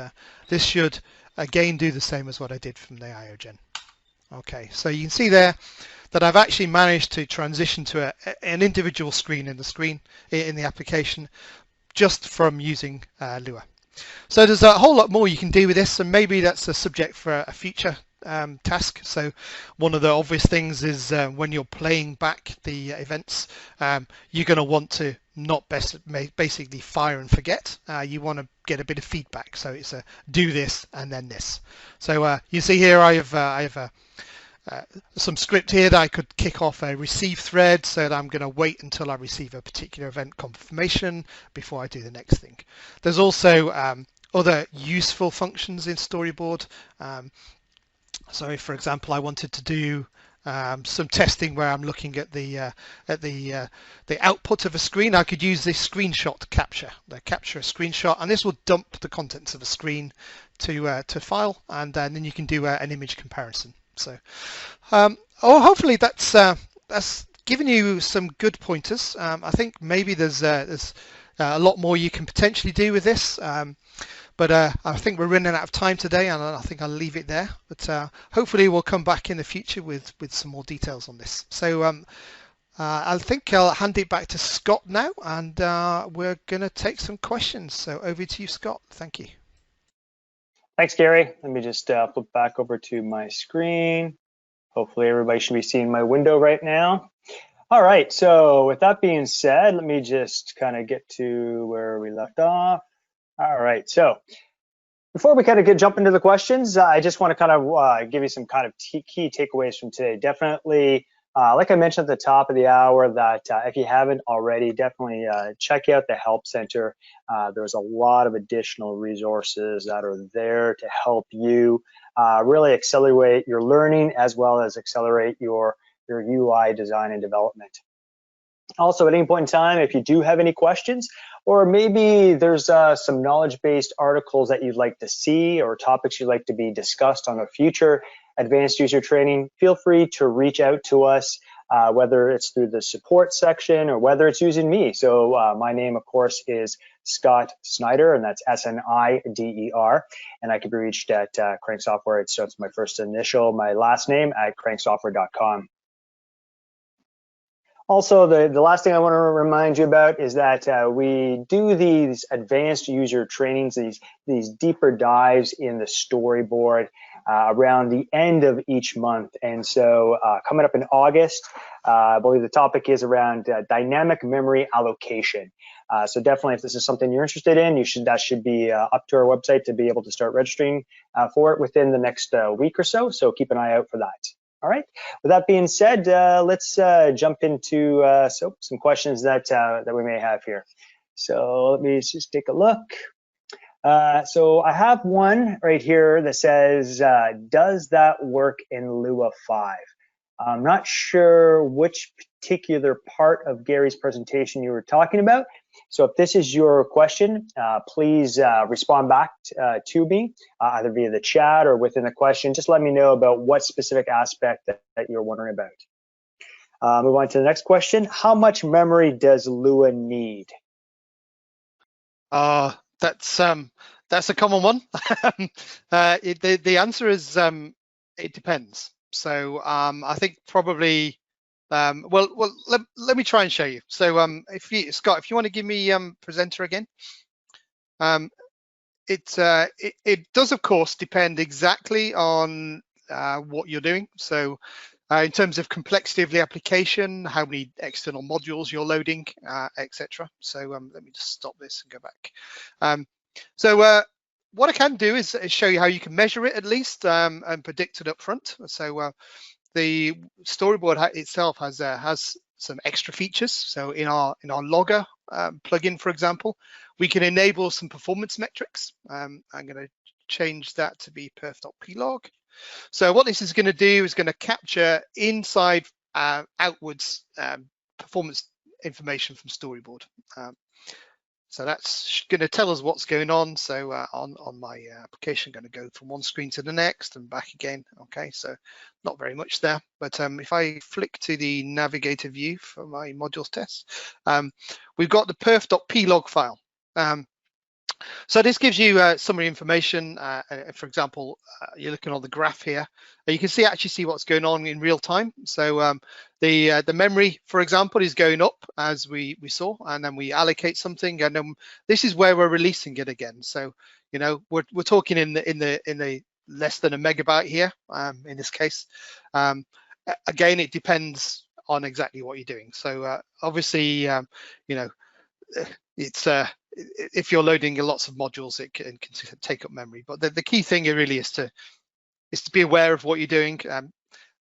this should again do the same as what I did from the Iogen. Okay, so you can see there that I've actually managed to transition to an individual screen in the application just from using Lua. So there's a whole lot more you can do with this, and maybe that's a subject for a future task. So one of the obvious things is when you're playing back the events, you're going to want to not basically fire and forget. You want to get a bit of feedback. So it's a do this and then this. So you see here I have some script here that I could kick off a receive thread, so that I'm going to wait until I receive a particular event confirmation before I do the next thing. There's also other useful functions in Storyboard. So if, for example, I wanted to do some testing where I'm looking at the output of a screen, I could use this screenshot capture. Capture a screenshot, and this will dump the contents of a screen to file, and then you can do an image comparison. So, hopefully that's given you some good pointers. I think maybe there's a lot more you can potentially do with this. But I think we're running out of time today, and I think I'll leave it there. But hopefully we'll come back in the future with some more details on this. So I think I'll hand it back to Scott now, and we're going to take some questions. So over to you, Scott. Thank you. Thanks, Gary. Let me just flip back over to my screen. Hopefully everybody should be seeing my window right now. All right, so with that being said, let me just kind of get to where we left off. All right, so before we kind of jump into the questions, I just want to kind of give you some kind of key takeaways from today. Definitely, like I mentioned at the top of the hour, that if you haven't already, definitely check out the Help Center. There's a lot of additional resources that are there to help you really accelerate your learning, as well as accelerate your UI design and development. Also, at any point in time, if you do have any questions, or maybe there's some knowledge-based articles that you'd like to see, or topics you'd like to be discussed on a future advanced user training, feel free to reach out to us, whether it's through the support section or whether it's using me. So my name, of course, is Scott Snyder, and that's S-N-I-D-E-R, and I can be reached at Crank Software. So it's my first initial, my last name, at cranksoftware.com. Also, the last thing I want to remind you about is that we do these advanced user trainings, these deeper dives in the storyboard around the end of each month. And so coming up in August, I believe the topic is around dynamic memory allocation. So definitely, if this is something you're interested in, that should be up to our website to be able to start registering for it within the next week or so. So keep an eye out for that. All right. With that being said, let's jump into some questions that we may have here. So let me just take a look. So I have one right here that says, does that work in Lua 5? I'm not sure which particular part of Gary's presentation you were talking about. So if this is your question, please respond back to me, either via the chat or within the question. Just let me know about what specific aspect that you're wondering about. Move on to the next question. How much memory does Lua need? That's a common one. The answer is it depends. So I think probably well let me try and show you. So Scott, if you want to give me presenter again. It does of course depend exactly on what you're doing. So in terms of complexity of the application, how many external modules you're loading, etc. So let me just stop this and go back. So what I can do is show you how you can measure it at least and predict it up front. So the storyboard itself has some extra features. So in our logger plugin, for example, we can enable some performance metrics. I'm going to change that to be perf.plog. So what this is going to do is going to capture inside outwards performance information from storyboard. So that's going to tell us what's going on. So on my application, I'm going to go from one screen to the next and back again. Okay, so not very much there. But if I flick to the navigator view for my modules test, we've got the perf.plog file. So this gives you summary information. For example, you're looking on the graph here. You can actually see what's going on in real time. So the memory, for example, is going up as we saw, and then we allocate something, and then this is where we're releasing it again. So we're talking in the less than a megabyte here in this case. Again, it depends on exactly what you're doing. So obviously, it's if you're loading lots of modules, it can take up memory. But the key thing really is to be aware of what you're doing.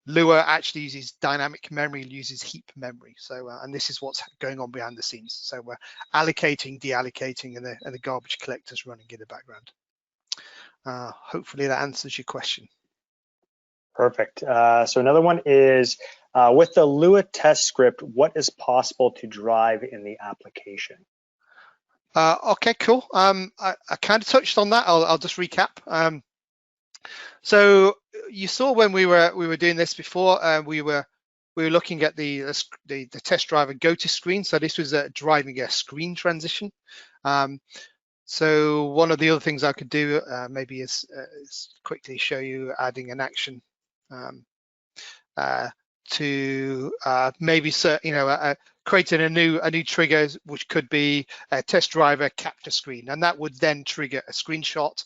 Lua actually uses dynamic memory, uses heap memory. So and this is what's going on behind the scenes. So we're allocating, deallocating, and the garbage collectors running in the background. Hopefully that answers your question. Perfect. So another one is, with the Lua test script, what is possible to drive in the application? Okay, cool. I kind of touched on that. I'll just recap. So you saw when we were doing this before, we were looking at the test driver go to screen. So this was driving a screen transition. So one of the other things I could do maybe is quickly show you adding an action to maybe creating a new trigger, which could be a test driver capture screen, and that would then trigger a screenshot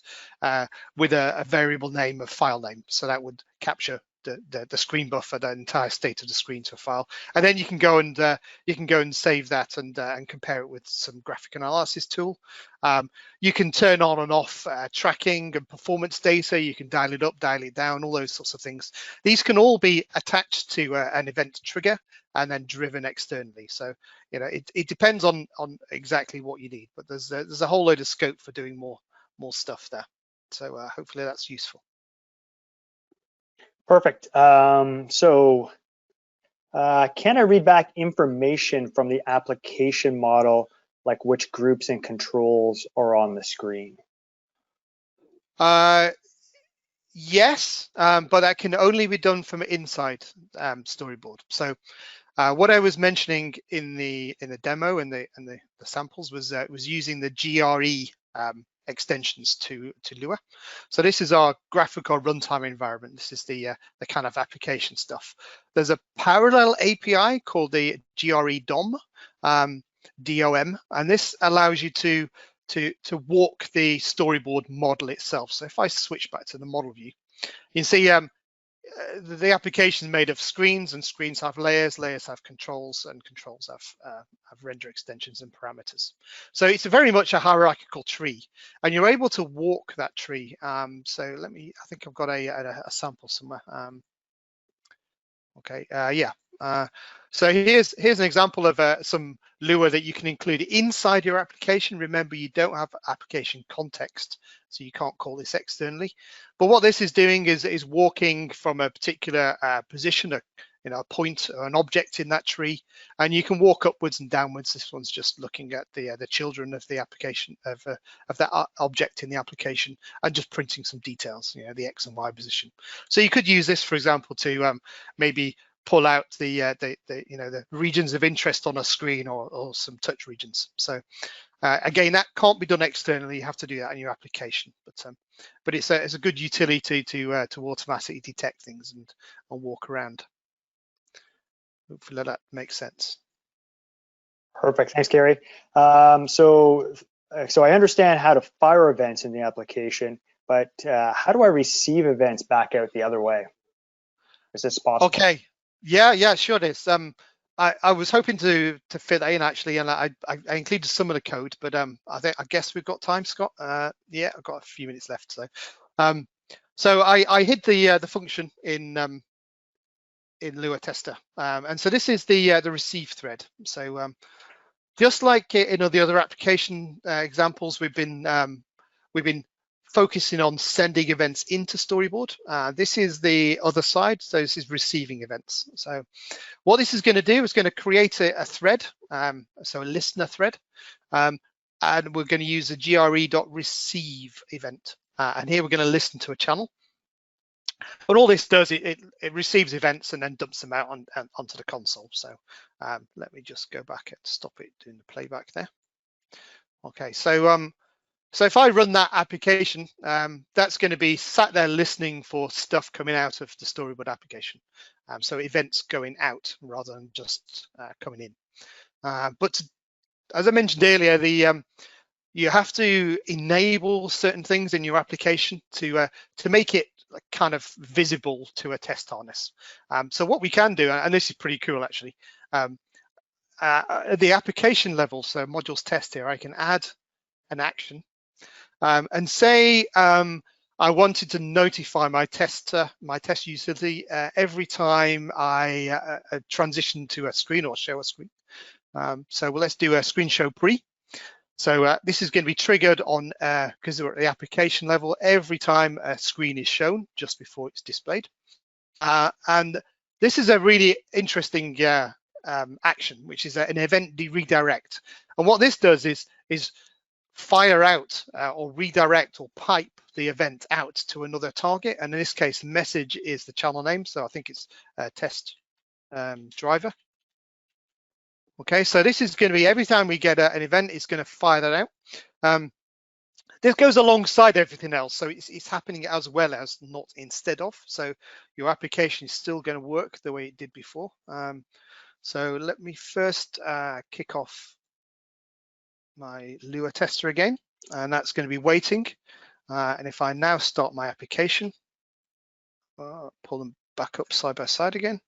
with a variable name of file name. So that would capture the screen buffer, the entire state of the screen to a file, and then you can go and save that and compare it with some graphic analysis tool. You can turn on and off tracking and performance data. You can dial it up, dial it down, all those sorts of things. These can all be attached to an event trigger and then driven externally. So it depends on exactly what you need, but there's a whole load of scope for doing more stuff there. So hopefully that's useful. Perfect. So can I read back information from the application model, like which groups and controls are on the screen? Yes, but that can only be done from inside Storyboard. So what I was mentioning in the demo and the samples was using the GRE extensions to Lua. So this is our graphical runtime environment. This is the kind of application stuff. There's a parallel API called the GRE DOM, DOM, and this allows you to walk the storyboard model itself. So if I switch back to the model view, you can see the application is made of screens, and screens have layers, layers have controls, and controls have render extensions and parameters. So it's very much a hierarchical tree, and you're able to walk that tree. So I think I've got a sample somewhere. Okay, yeah. So here's an example of some Lua that you can include inside your application. Remember, you don't have application context, so you can't call this externally. But what this is doing is walking from a particular position, a point or an object in that tree, and you can walk upwards and downwards. This one's just looking at the children of the application of that object in the application, and just printing some details, the X and Y position. So you could use this, for example, to maybe pull out the regions of interest on a screen, or some touch regions. So again, that can't be done externally. You have to do that in your application. But it's a good utility to automatically detect things and walk around. Hopefully that makes sense. Perfect. Thanks, Gary. So I understand how to fire events in the application, but how do I receive events back out the other way? Is this possible? Okay. Yeah, sure it is. I was hoping to fit that in actually, and I included some of the code, but I guess we've got time, Scott. Yeah, I've got a few minutes left. So I hid the function in Lua tester, and so this is the receive thread. So just like in the other application examples, we've been focusing on sending events into Storyboard. This is the other side, so this is receiving events. So what this is going to do is going to create a thread, so a listener thread, and we're going to use a gre.receive event. And here we're going to listen to a channel. But all this does, it receives events and then dumps them out onto the console. So let me just go back and stop it doing the playback there. Okay, so if I run that application, that's going to be sat there listening for stuff coming out of the Storyboard application. So events going out rather than just coming in. But as I mentioned earlier, you have to enable certain things in your application to make it kind of visible to a test harness. So what we can do, and this is pretty cool actually, at the application level, so modules test here, I can add an action. And say I wanted to notify my test utility every time I transition to a screen or show a screen. So let's do a screen show pre. So this is going to be triggered on, because we're at the application level, every time a screen is shown just before it's displayed. And this is a really interesting action, which is an event redirect. And what this does is fire out or redirect or pipe the event out to another target. And in this case, the message is the channel name. So I think it's test driver. Okay, so this is going to be every time we get an event, it's going to fire that out. This goes alongside everything else. So it's happening as well as, not instead of. So your application is still going to work the way it did before. So let me first kick off my Lua tester again, and that's going to be waiting. And if I now start my application, pull them back up side by side again.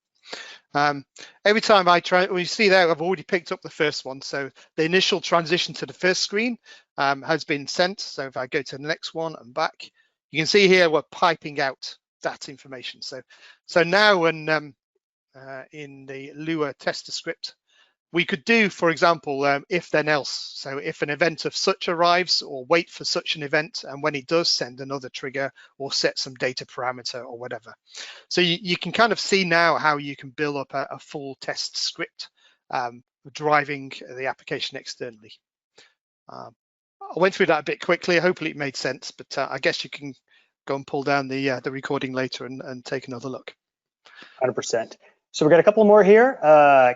Every time I try, well, you see there, I've already picked up the first one. So the initial transition to the first screen has been sent. So if I go to the next one and back, you can see here we're piping out that information. So now when in the Lua tester script, we could do, for example, if then else. So if an event of such arrives, or wait for such an event, and when it does, send another trigger or set some data parameter or whatever. So you can kind of see now how you can build up a full test script driving the application externally. I went through that a bit quickly. Hopefully it made sense, but I guess you can go and pull down the recording later and take another look. 100%. So we got a couple more here.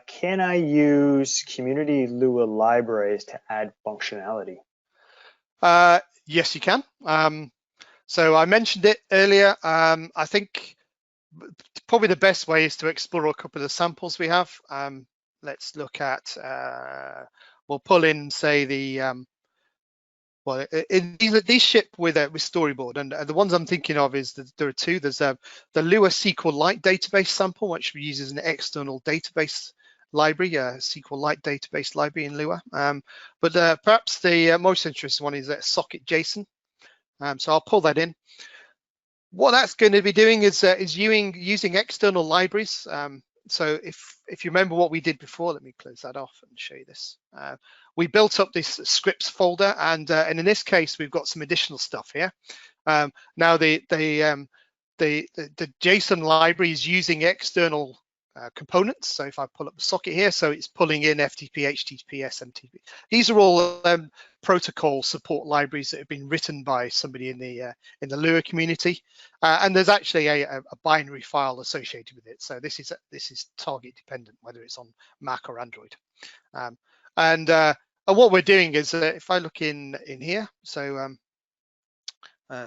Can I use community Lua libraries to add functionality? Yes, you can. So I mentioned it earlier. I think probably the best way is to explore a couple of the samples we have. Let's look at, we'll pull in, say, the, well, these ship with Storyboard, and the ones I'm thinking of is that there are two. There's the Lua SQL Lite database sample, which uses an external database library, SQL Lite database library in Lua. But perhaps the most interesting one is that socket Json. So I'll pull that in. What that's going to be doing is using external libraries. So if you remember what we did before, let me close that off and show you this. We built up this scripts folder, and in this case, we've got some additional stuff here. Now the JSON library is using external components. So if I pull up the socket here, so it's pulling in FTP, HTTP, SMTP. These are all protocol support libraries that have been written by somebody in the Lua community, and there's actually a binary file associated with it. So this is target dependent, whether it's on Mac or Android. And what we're doing is, if I look in here, so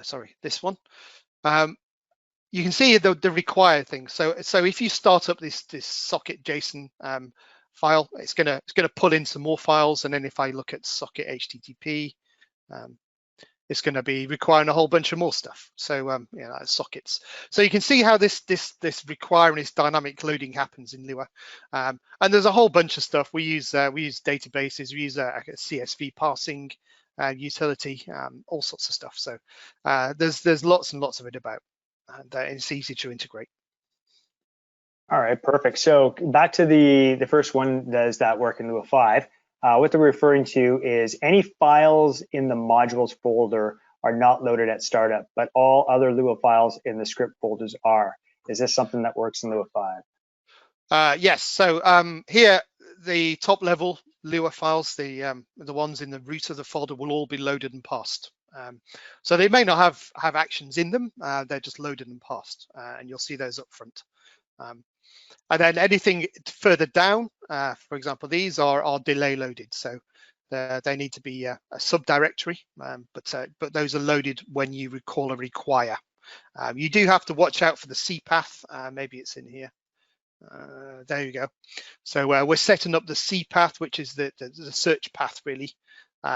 sorry, this one. You can see the required thing. So if you start up this socket JSON file, it's gonna pull in some more files, and then if I look at socket HTTP, it's going to be requiring a whole bunch of more stuff. So sockets. So you can see how this requiring this dynamic loading happens in Lua, and there's a whole bunch of stuff. We use databases, we use a CSV parsing utility, all sorts of stuff. So there's lots and lots of it about. And it's easy to integrate. All right, perfect. So back to the first one, does that work in Lua 5? What they're referring to is any files in the modules folder are not loaded at startup, but all other Lua files in the script folders are. Is this something that works in Lua 5? Yes. So here, the top level Lua files, the ones in the root of the folder, will all be loaded and passed. So they may not have actions in them, they're just loaded and passed, and you'll see those up front. And then anything further down, for example, these are delay loaded, so they need to be a subdirectory, but those are loaded when you call a require. You do have to watch out for the C path. Maybe it's in here. There you go. So we're setting up the C path, which is the search path really.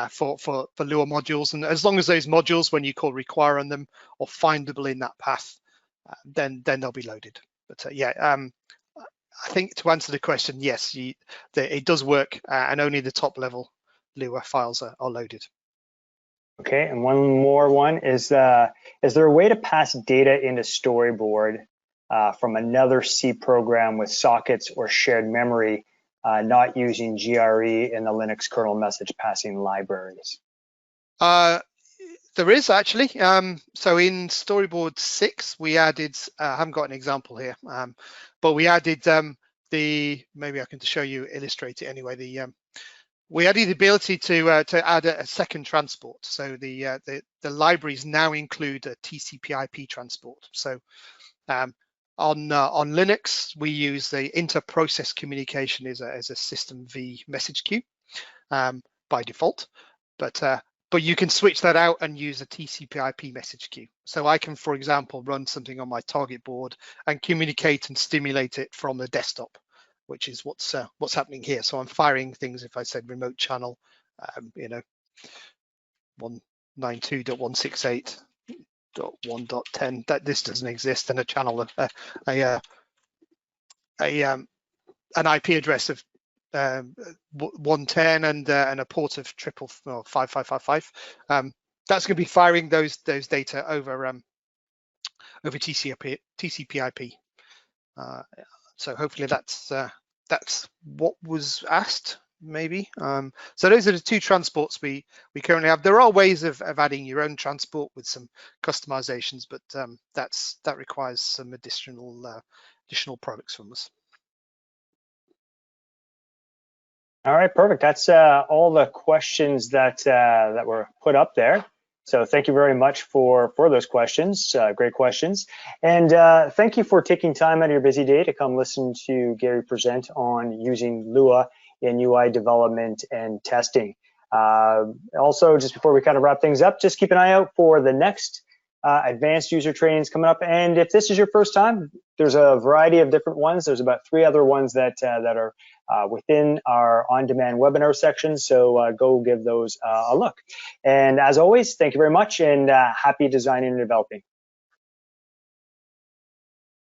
For Lua modules, and as long as those modules, when you call require on them, are findable in that path, then they'll be loaded. But I think to answer the question, yes, it does work, and only the top level Lua files are loaded. Okay, and one more one is there a way to pass data into Storyboard from another C program with sockets or shared memory, not using GRE in the Linux kernel message passing libraries? There is actually. So in Storyboard 6, we added, I haven't got an example here, but we added maybe I can show you, illustrate it anyway. We added the ability to add a second transport. So the libraries now include a TCP/IP transport. So on Linux, we use the inter-process communication as a system V message queue by default, but you can switch that out and use a TCP/IP message queue. So I can, for example, run something on my target board and communicate and stimulate it from the desktop, which is what's happening here. So I'm firing things. If I said remote channel, 192.168.1.10, that this doesn't exist, and a channel of an IP address of 110 and a port of 5555. That's going to be firing those data over TCP/IP. So hopefully that's what was asked, maybe. So those are the two transports we currently have. There are ways of adding your own transport with some customizations, but that requires some additional products from us. All right, perfect. That's all the questions that were put up there. So thank you very much for those questions. Great questions. And thank you for taking time out of your busy day to come listen to Gary present on using Lua in UI development and testing. Also, just before we kind of wrap things up, just keep an eye out for the next advanced user trainings coming up. And if this is your first time, there's a variety of different ones. There's about 3 other ones that are within our on-demand webinar section. So go give those a look. And as always, thank you very much, and happy designing and developing.